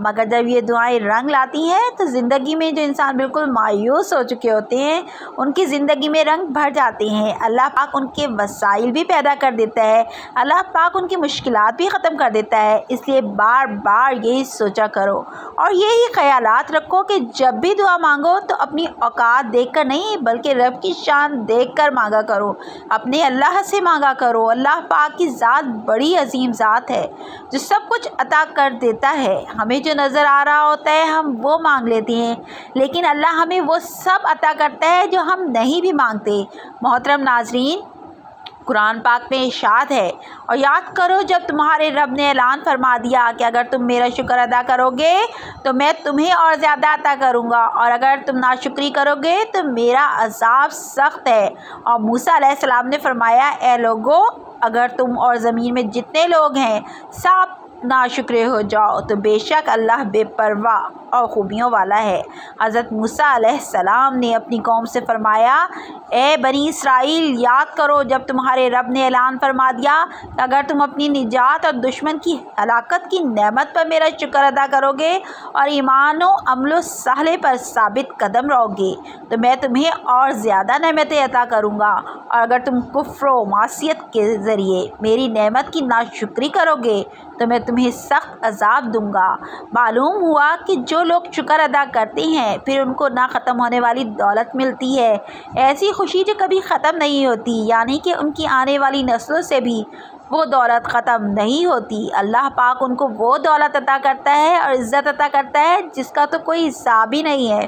مگر جب یہ دعائیں رنگ لاتی ہیں تو زندگی میں جو انسان بالکل مایوس ہو چکے ہوتے ہیں ان کی زندگی میں رنگ بھر جاتے ہیں۔ اللہ پاک ان کے وسائل بھی پیدا کر دیتا ہے، اللہ پاک ان کی مشکلات بھی ختم کر دیتا ہے۔ اس لیے بار بار یہی سوچا کرو اور یہی خیالات رکھو کہ جب بھی دعا مانگو تو اپنی اوقات دیکھ کر نہیں بلکہ رب کی شان دیکھ کر مانگا کرو، اپنے اللہ سے مانگا کرو۔ اللہ پاک کی ذات بڑی عظیم ذات ہے جو سب کچھ عطا کر دیتا ہے۔ ہمیں جو نظر آ رہا ہوتا ہے ہم وہ مانگ لیتے ہیں، لیکن اللہ ہمیں وہ سب عطا کرتا ہے جو ہم نہیں بھی مانگتے۔ محترم ناظرین، قرآن پاک میں ارشاد ہے، اور یاد کرو جب تمہارے رب نے اعلان فرما دیا کہ اگر تم میرا شکر ادا کرو گے تو میں تمہیں اور زیادہ عطا کروں گا، اور اگر تم ناشکری کرو گے تو میرا عذاب سخت ہے۔ اور موسیٰ علیہ السلام نے فرمایا، اے لوگو، اگر تم اور زمین میں جتنے لوگ ہیں سب ناشکرے ہو جاؤ تو بے شک اللہ بے پرواہ اور خوبیوں والا ہے۔ حضرت موسیٰ علیہ السلام نے اپنی قوم سے فرمایا، اے بنی اسرائیل، یاد کرو جب تمہارے رب نے اعلان فرما دیا کہ اگر تم اپنی نجات اور دشمن کی ہلاکت کی نعمت پر میرا شکر ادا کرو گے اور ایمان و عمل و صالح پر ثابت قدم رہو گے تو میں تمہیں اور زیادہ نعمتیں عطا کروں گا، اور اگر تم کفر و معصیت کے ذریعے میری نعمت کی ناشکری کرو گے تو میں تمہیں سخت عذاب دوں گا۔ معلوم ہوا کہ جو لوگ شکر ادا کرتے ہیں پھر ان کو نہ ختم ہونے والی دولت ملتی ہے، ایسی خوشی جو کبھی ختم نہیں ہوتی، یعنی کہ ان کی آنے والی نسلوں سے بھی وہ دولت ختم نہیں ہوتی۔ اللہ پاک ان کو وہ دولت عطا کرتا ہے اور عزت عطا کرتا ہے جس کا تو کوئی حساب ہی نہیں ہے۔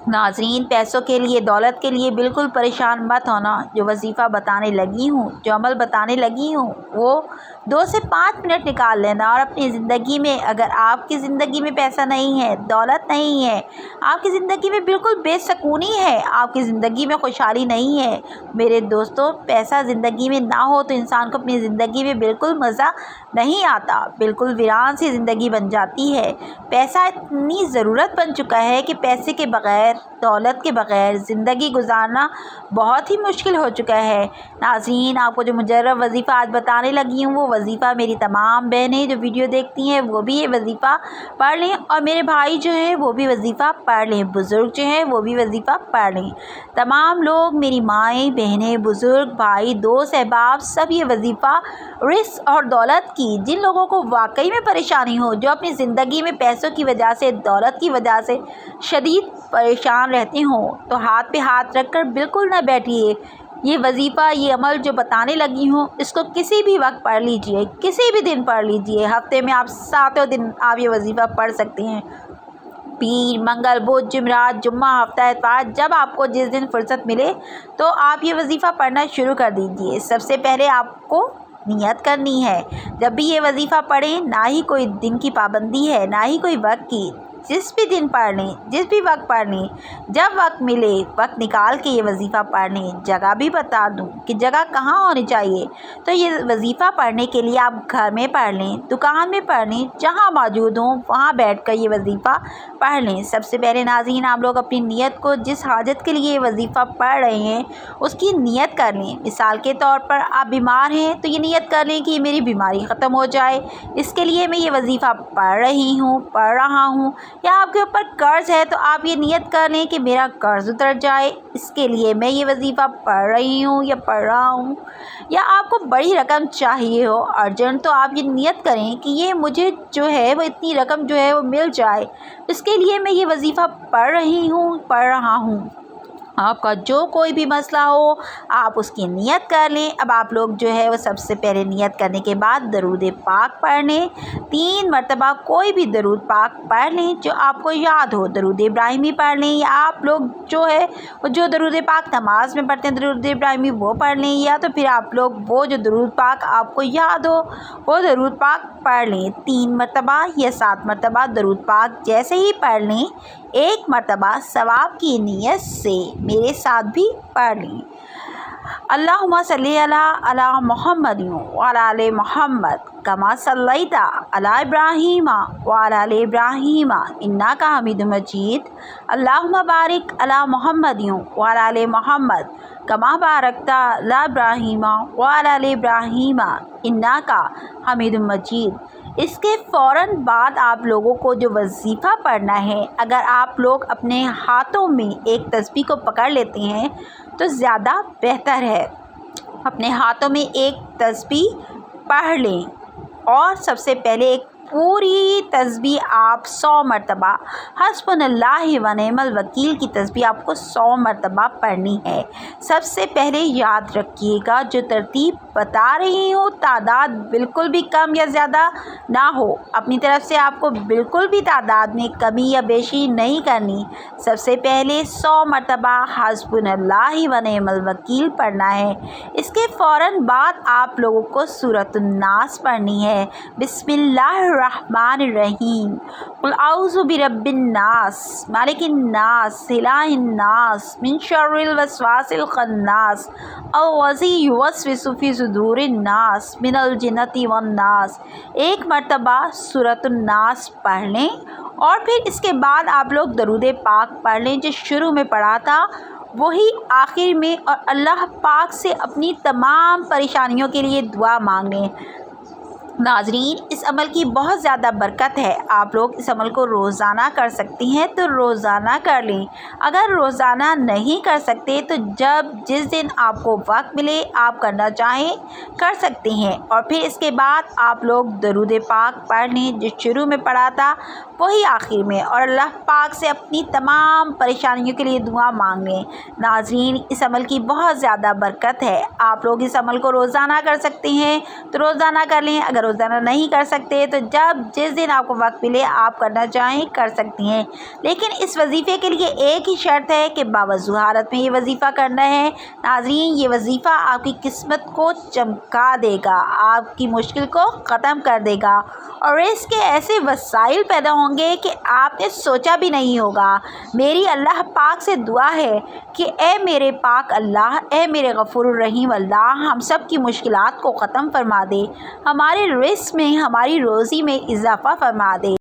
ناظرین، پیسوں کے لیے، دولت کے لیے بالکل پریشان مت ہونا۔ جو وظیفہ بتانے لگی ہوں، جو عمل بتانے لگی ہوں، وہ 2 سے 5 منٹ نکال لینا اور اپنی زندگی میں، اگر آپ کی زندگی میں پیسہ نہیں ہے، دولت نہیں ہے، آپ کی زندگی میں بالکل بے سکونی ہے، آپ کی زندگی میں خوشحالی نہیں ہے، میرے دوستوں، پیسہ زندگی میں نہ ہو تو انسان کو اپنی زندگی میں بالکل مزہ نہیں آتا، بالکل ویران سی زندگی بن جاتی ہے۔ پیسہ اتنی ضرورت بن چکا ہے کہ پیسے کے بغیر، دولت کے بغیر زندگی گزارنا بہت ہی مشکل ہو چکا ہے۔ ناظرین، آپ کو جو مجرب وظیفہ آج بتانے لگی ہوں وہ وظیفہ میری تمام بہنیں جو ویڈیو دیکھتی ہیں وہ بھی یہ وظیفہ پڑھ لیں، اور میرے بھائی جو ہیں وہ بھی وظیفہ پڑھ لیں، بزرگ جو ہیں وہ بھی وظیفہ پڑھ لیں۔ تمام لوگ، میری مائیں، بہنیں، بزرگ، بھائی، دوست، احباب، سب یہ وظیفہ رزق اور دولت کی، جن لوگوں کو واقعی میں پریشانی ہو، جو اپنی زندگی میں پیسوں کی وجہ سے، دولت کی وجہ سے شدید پریشان رہتے ہوں تو ہاتھ پہ ہاتھ رکھ کر بالکل نہ بیٹھیے۔ یہ وظیفہ، یہ عمل جو بتانے لگی ہوں اس کو کسی بھی وقت پڑھ لیجئے، کسی بھی دن پڑھ لیجئے۔ ہفتے میں آپ 7 دن آپ یہ وظیفہ پڑھ سکتے ہیں، پیر، منگل، بدھ، جمعرات، جمعہ، ہفتہ اتوار، جب آپ کو جس دن فرصت ملے تو آپ یہ وظیفہ پڑھنا شروع کر دیجئے۔ سب سے پہلے آپ کو نیت کرنی ہے، جب بھی یہ وظیفہ پڑھیں، نہ ہی کوئی دن کی پابندی ہے، نہ ہی کوئی وقت کی، جس بھی دن پڑھ لیں، جس بھی وقت پڑھ لیں، جب وقت ملے وقت نکال کے یہ وظیفہ پڑھ لیں۔ جگہ بھی بتا دوں کہ جگہ کہاں ہونی چاہیے، تو یہ وظیفہ پڑھنے کے لیے آپ گھر میں پڑھ لیں، دکان میں پڑھ لیں، جہاں موجود ہوں وہاں بیٹھ کر یہ وظیفہ پڑھ لیں۔ سب سے پہلے ناظرین، آپ لوگ اپنی نیت کو، جس حاجت کے لیے یہ وظیفہ پڑھ رہے ہیں اس کی نیت کر لیں۔ مثال کے طور پر آپ بیمار ہیں تو یہ نیت کر لیں کہ یہ میری بیماری ختم ہو جائے، اس کے لیے میں یہ وظیفہ پڑھ رہی ہوں، پڑھ رہا ہوں۔ یا آپ کے اوپر قرض ہے تو آپ یہ نیت کر لیں کہ میرا قرض اتر جائے، اس کے لیے میں یہ وظیفہ پڑھ رہی ہوں یا پڑھ رہا ہوں۔ یا آپ کو بڑی رقم چاہیے ہو ارجنٹ تو آپ یہ نیت کریں کہ یہ مجھے جو ہے وہ اتنی رقم جو ہے وہ مل جائے، اس کے لیے میں یہ وظیفہ پڑھ رہی ہوں، پڑھ رہا ہوں۔ آپ کا جو کوئی بھی مسئلہ ہو آپ اس کی نیت کر لیں۔ اب آپ لوگ جو ہے وہ سب سے پہلے نیت کرنے کے بعد درود پاک پڑھ لیں، 3 مرتبہ کوئی بھی درود پاک پڑھ لیں جو آپ کو یاد ہو۔ درود ابراہیمی پڑھ لیں، یا آپ لوگ جو ہے وہ جو درود پاک نماز میں پڑھتے ہیں درود ابراہیمی وہ پڑھ لیں، یا تو پھر آپ لوگ وہ جو درود پاک آپ کو یاد ہو وہ درود پاک پڑھ لیں 3 مرتبہ یا 7 مرتبہ درود پاک جیسے ہی پڑھ لیں 1 مرتبہ ثواب کی نیت سے میرے ساتھ بھی پڑھ لیں۔ اللہم صلی علی محمد وعلی آل محمد کما صلیت علی ابراہیم وعلی آل ابراہیم انک حمید مجید۔ اللہم بارک علی محمد وعلی آل محمد کما بارکت علی ابراہیم وعلی آل ابراہیم انک حمید مجید۔ اس کے فوراً بعد آپ لوگوں کو جو وظیفہ پڑھنا ہے، اگر آپ لوگ اپنے ہاتھوں میں ایک تسبیح کو پکڑ لیتے ہیں تو زیادہ بہتر ہے۔ اپنے ہاتھوں میں ایک تسبیح پڑھ لیں اور سب سے پہلے ایک پوری تسبیح آپ 100 مرتبہ حسبنا اللہ و نعم الوکیل کی تسبیح آپ کو 100 مرتبہ پڑھنی ہے۔ سب سے پہلے یاد رکھیے گا، جو ترتیب بتا رہی ہوں تعداد بالکل بھی کم یا زیادہ نہ ہو، اپنی طرف سے آپ کو بالکل بھی تعداد میں کمی یا بیشی نہیں کرنی۔ سب سے پہلے 100 مرتبہ حسبنا اللہ و نعم الوکیل پڑھنا ہے۔ اس کے فوراً بعد آپ لوگوں کو سورۃ الناس پڑھنی ہے۔ بسم اللہ الرحمن الرحیم، قل اعوذ برب الناس مالک الناس الہ الناس من شر الوسواس الخناس الذی یوسوس فی صدور الناس من الجنۃ والناس۔ ایک مرتبہ سورۃ الناس پڑھ لیں اور پھر اس کے بعد آپ لوگ درود پاک پڑھ لیں، جو شروع میں پڑھا تھا وہی آخر میں، اور اللہ پاک سے اپنی تمام پریشانیوں کے لیے دعا مانگ لیں۔ ناظرین، اس عمل کی بہت زیادہ برکت ہے۔ آپ لوگ اس عمل کو روزانہ کر سکتی ہیں تو روزانہ کر لیں۔ اگر روزانہ نہیں کر سکتے تو جس دن آپ کو وقت ملے آپ کرنا چاہیں کر سکتے ہیں، اور پھر اس کے بعد آپ لوگ درود پاک پڑھ لیں، جو شروع میں پڑھا تھا وہی آخر میں، اور اللہ پاک سے اپنی تمام پریشانیوں کے لیے دعا مانگ لیں۔ ناظرین، اس عمل کی بہت زیادہ برکت ہے۔ آپ لوگ اس عمل کو روزانہ کر سکتے ہیں تو روزانہ کر لیں، اگر روزانہ نہیں کر سکتے تو جس دن آپ کو وقت ملے آپ کرنا چاہیں کر سکتی ہیں۔ لیکن اس وظیفے کے لیے ایک ہی شرط ہے کہ باوضو حالت میں یہ وظیفہ کرنا ہے۔ ناظرین، یہ وظیفہ آپ کی قسمت کو چمکا دے گا، آپ کی مشکل کو ختم کر دے گا، اور اس کے ایسے وسائل پیدا ہوں گے کہ آپ نے سوچا بھی نہیں ہوگا۔ میری اللہ پاک سے دعا ہے کہ اے میرے پاک اللہ، اے میرے غفور الرحیم اللہ، ہم سب کی مشکلات کو ختم فرما دے، ہمارے رزق میں، ہماری روزی میں اضافہ فرما دے۔